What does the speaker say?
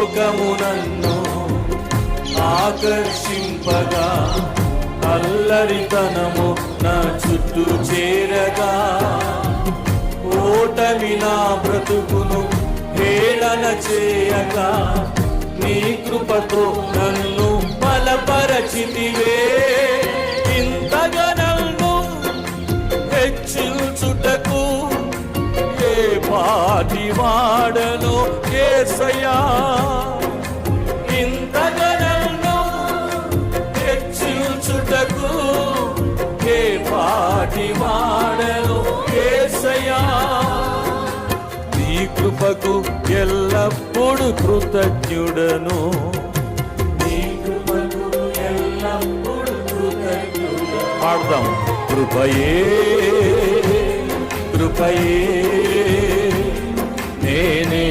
లోకము నన్ను ఆకర్షింపగా, అల్లరితనము నా చుట్టూ చేరగా, ఓటమి నా బ్రతుకును హేళన చేయగా, నీ కృపతో నన్ను బలపరచితివే. ఇంతగా నన్ను హెచ్చించుటకు ఏ పాటి వాడను యేసయ్యా. ఇంతగా నన్ను హెచ్చించుటకు ఏ పాటి వాడను యేసయ్యా. నీ కృపకు ఎల్లప్పుడు కృతజ్ఞుడను, నీ కృపకు ఎల్లప్పుడు కృతజ్ఞుడను. పాడదాం. కృపయే కృపయే నేనే